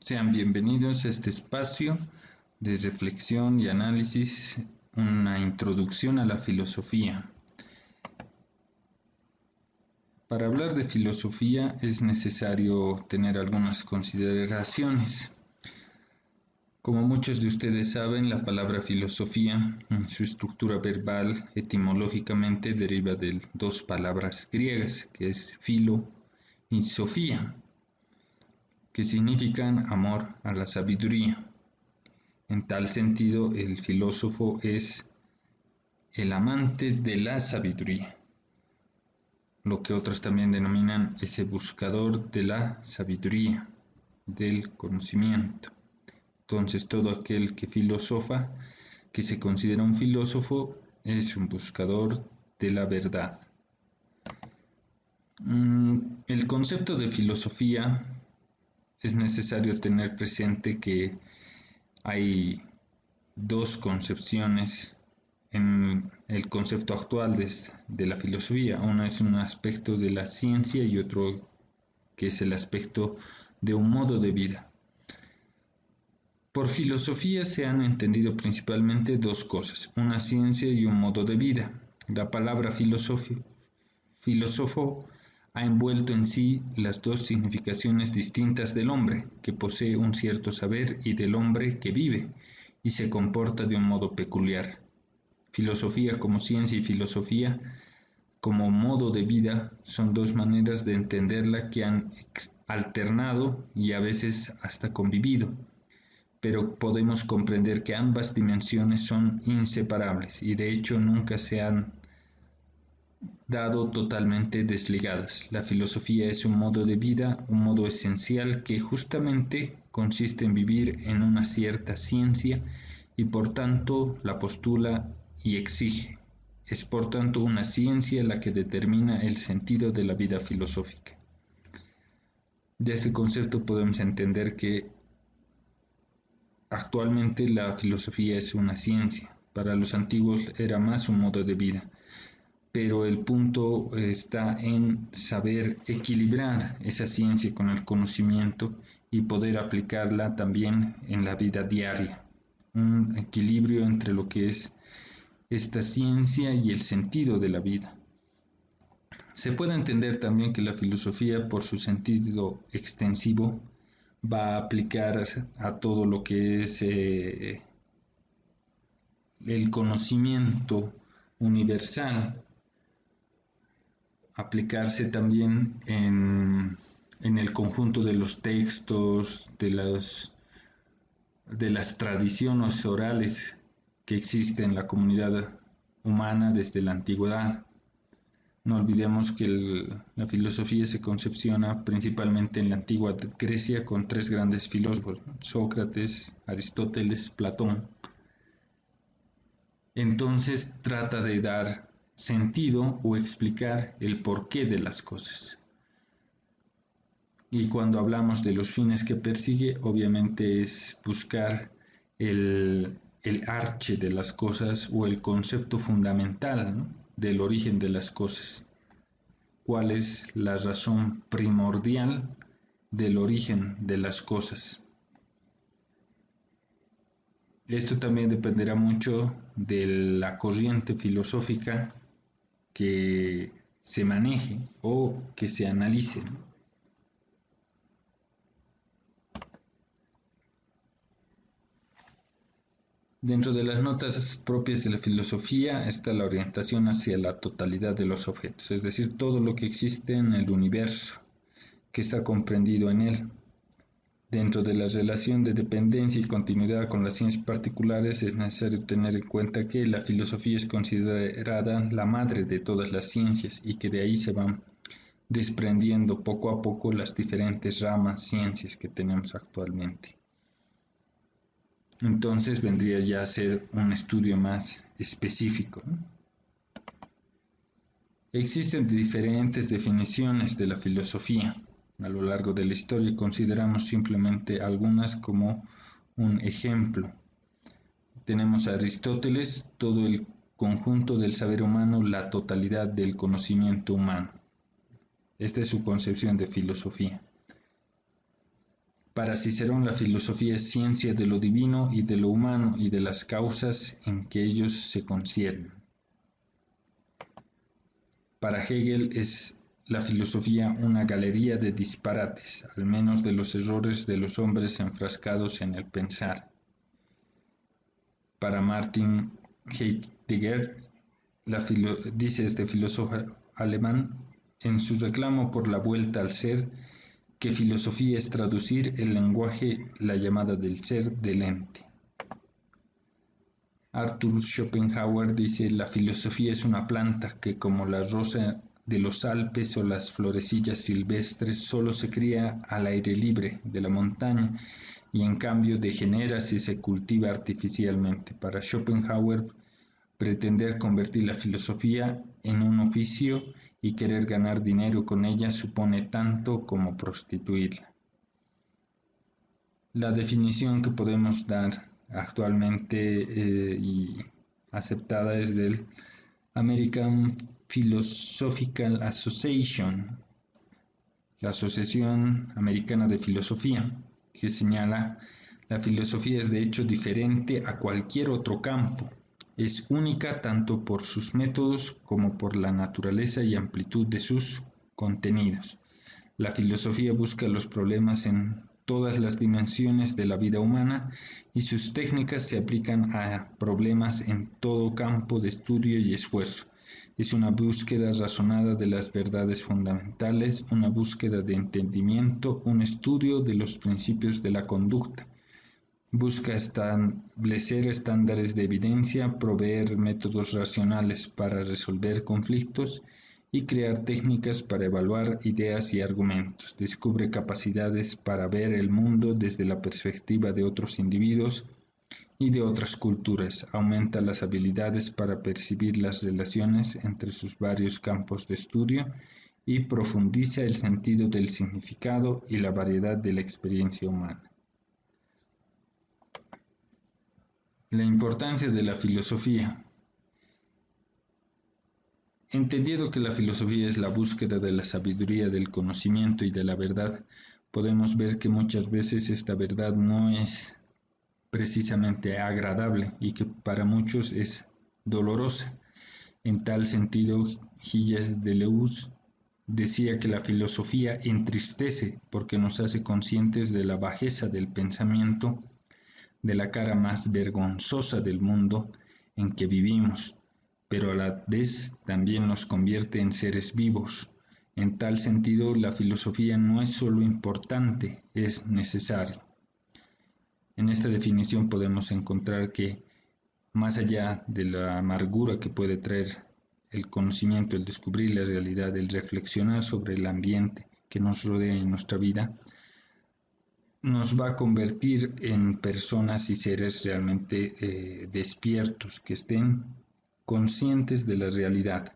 Sean bienvenidos a este espacio de reflexión y análisis, una introducción a la filosofía. Para hablar de filosofía es necesario tener algunas consideraciones. Como muchos de ustedes saben, la palabra filosofía, en su estructura verbal, etimológicamente deriva de dos palabras griegas, que es philo y sofía, que significan amor a la sabiduría. En tal sentido, el filósofo es el amante de la sabiduría, lo que otros también denominan ese buscador de la sabiduría, del conocimiento. Entonces, todo aquel que filosofa, que se considera un filósofo, es un buscador de la verdad. El concepto de filosofía es necesario tener presente que hay dos concepciones en el concepto actual de la filosofía. Uno es un aspecto de la ciencia y otro que es el aspecto de un modo de vida. Por filosofía se han entendido principalmente dos cosas, una ciencia y un modo de vida. La palabra filósofo ha envuelto en sí las dos significaciones distintas del hombre, que posee un cierto saber, y del hombre que vive y se comporta de un modo peculiar. Filosofía como ciencia y filosofía como modo de vida son dos maneras de entenderla que han alternado y a veces hasta convivido, pero podemos comprender que ambas dimensiones son inseparables y de hecho nunca se han dado totalmente desligadas. La filosofía es un modo de vida, un modo esencial que justamente consiste en vivir en una cierta ciencia y por tanto la postula y exige. Es por tanto una ciencia la que determina el sentido de la vida filosófica. De este concepto podemos entender que actualmente la filosofía es una ciencia. Para los antiguos era más un modo de vida. Pero el punto está en saber equilibrar esa ciencia con el conocimiento y poder aplicarla también en la vida diaria. Un equilibrio entre lo que es esta ciencia y el sentido de la vida. Se puede entender también que la filosofía, por su sentido extensivo, va a aplicar a todo lo que es el conocimiento universal, aplicarse también en el conjunto de los textos, de las tradiciones orales que existen en la comunidad humana desde la antigüedad. No olvidemos que la filosofía se concepciona principalmente en la antigua Grecia con tres grandes filósofos, Sócrates, Aristóteles, Platón. Entonces trata de dar sentido o explicar el porqué de las cosas. Y cuando hablamos de los fines que persigue, obviamente es buscar el arche de las cosas o el concepto fundamental, ¿no?, del origen de las cosas. ¿Cuál es la razón primordial del origen de las cosas? Esto también dependerá mucho de la corriente filosófica que se maneje o que se analice, ¿no? Dentro de las notas propias de la filosofía está la orientación hacia la totalidad de los objetos, es decir, todo lo que existe en el universo, que está comprendido en él. Dentro de la relación de dependencia y continuidad con las ciencias particulares es necesario tener en cuenta que la filosofía es considerada la madre de todas las ciencias y que de ahí se van desprendiendo poco a poco las diferentes ramas, ciencias que tenemos actualmente. Entonces vendría ya a ser un estudio más específico, ¿no? Existen diferentes definiciones de la filosofía a lo largo de la historia y consideramos simplemente algunas como un ejemplo. Tenemos a Aristóteles, todo el conjunto del saber humano, la totalidad del conocimiento humano. Esta es su concepción de filosofía. Para Cicerón, la filosofía es ciencia de lo divino y de lo humano y de las causas en que ellos se conciernen. Para Hegel es la filosofía una galería de disparates, al menos de los errores de los hombres enfrascados en el pensar. Para Martin Heidegger, dice este filósofo alemán, en su reclamo por la vuelta al ser, que filosofía es traducir el lenguaje, la llamada del ser, del ente. Arthur Schopenhauer dice, la filosofía es una planta que, como la rosa de los Alpes o las florecillas silvestres, solo se cría al aire libre de la montaña y en cambio degenera si se cultiva artificialmente. Para Schopenhauer, pretender convertir la filosofía en un oficio y querer ganar dinero con ella supone tanto como prostituirla. La definición que podemos dar actualmente y aceptada es del American Philosophical Association, la Asociación Americana de Filosofía, que señala la filosofía es de hecho diferente a cualquier otro campo. Es única tanto por sus métodos como por la naturaleza y amplitud de sus contenidos. La filosofía busca los problemas en todas las dimensiones de la vida humana y sus técnicas se aplican a problemas en todo campo de estudio y esfuerzo. Es una búsqueda razonada de las verdades fundamentales, una búsqueda de entendimiento, un estudio de los principios de la conducta. Busca establecer estándares de evidencia, proveer métodos racionales para resolver conflictos y crear técnicas para evaluar ideas y argumentos. Descubre capacidades para ver el mundo desde la perspectiva de otros individuos y de otras culturas. Aumenta las habilidades para percibir las relaciones entre sus varios campos de estudio y profundiza el sentido del significado y la variedad de la experiencia humana. La importancia de la filosofía. Entendiendo que la filosofía es la búsqueda de la sabiduría, del conocimiento y de la verdad, podemos ver que muchas veces esta verdad no es precisamente agradable y que para muchos es dolorosa. En tal sentido, Gilles Deleuze decía que la filosofía entristece porque nos hace conscientes de la bajeza del pensamiento, de la cara más vergonzosa del mundo en que vivimos, pero a la vez también nos convierte en seres vivos. En tal sentido, la filosofía no es solo importante, es necesaria. En esta definición podemos encontrar que, más allá de la amargura que puede traer el conocimiento, el descubrir la realidad, el reflexionar sobre el ambiente que nos rodea en nuestra vida, nos va a convertir en personas y seres realmente despiertos, que estén conscientes de la realidad.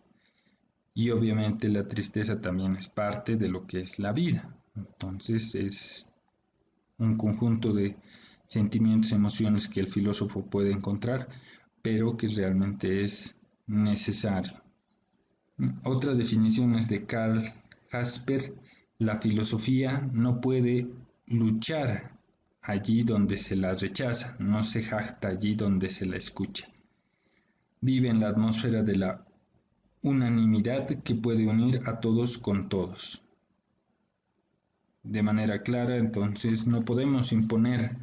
Y obviamente la tristeza también es parte de lo que es la vida. Entonces es un conjunto de sentimientos, emociones que el filósofo puede encontrar, pero que realmente es necesario. Otra definición es de Karl Jasper: la filosofía no puede luchar allí donde se la rechaza, no se jacta allí donde se la escucha. Vive en la atmósfera de la unanimidad que puede unir a todos con todos. De manera clara, entonces, no podemos imponer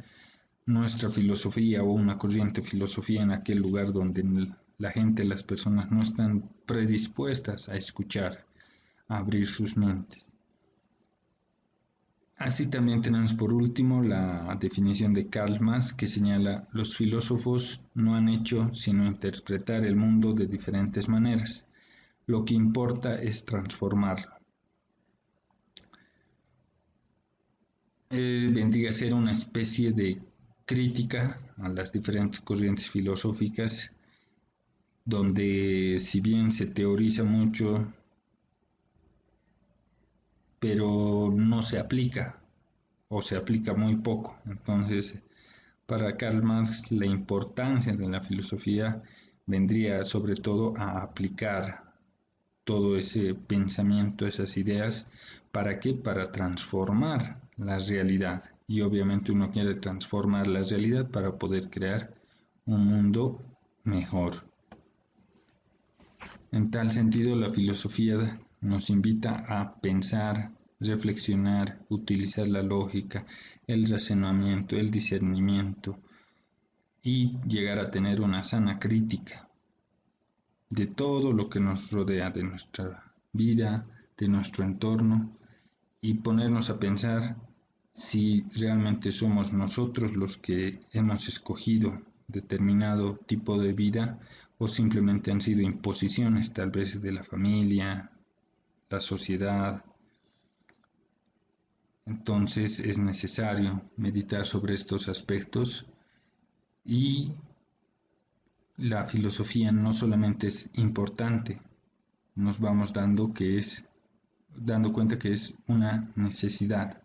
nuestra filosofía o una corriente filosofía en aquel lugar donde la gente, las personas no están predispuestas a escuchar, a abrir sus mentes. Así también tenemos por último la definición de Karl Marx, que señala: los filósofos no han hecho sino interpretar el mundo de diferentes maneras. Lo que importa es transformarlo. Vendría a ser una especie de crítica a las diferentes corrientes filosóficas, donde si bien se teoriza mucho, pero no se aplica o se aplica muy poco. Entonces, para Karl Marx, la importancia de la filosofía vendría sobre todo a aplicar todo ese pensamiento, esas ideas. ¿Para qué? Para transformar la realidad. y obviamente uno quiere transformar la realidad para poder crear un mundo mejor. En tal sentido, la filosofía nos invita a pensar, reflexionar, utilizar la lógica, el razonamiento, el discernimiento y llegar a tener una sana crítica de todo lo que nos rodea, de nuestra vida, de nuestro entorno, y ponernos a pensar si realmente somos nosotros los que hemos escogido determinado tipo de vida o simplemente han sido imposiciones tal vez de la familia, la sociedad. Entonces es necesario meditar sobre estos aspectos y la filosofía no solamente es importante, nos vamos dando cuenta que es una necesidad.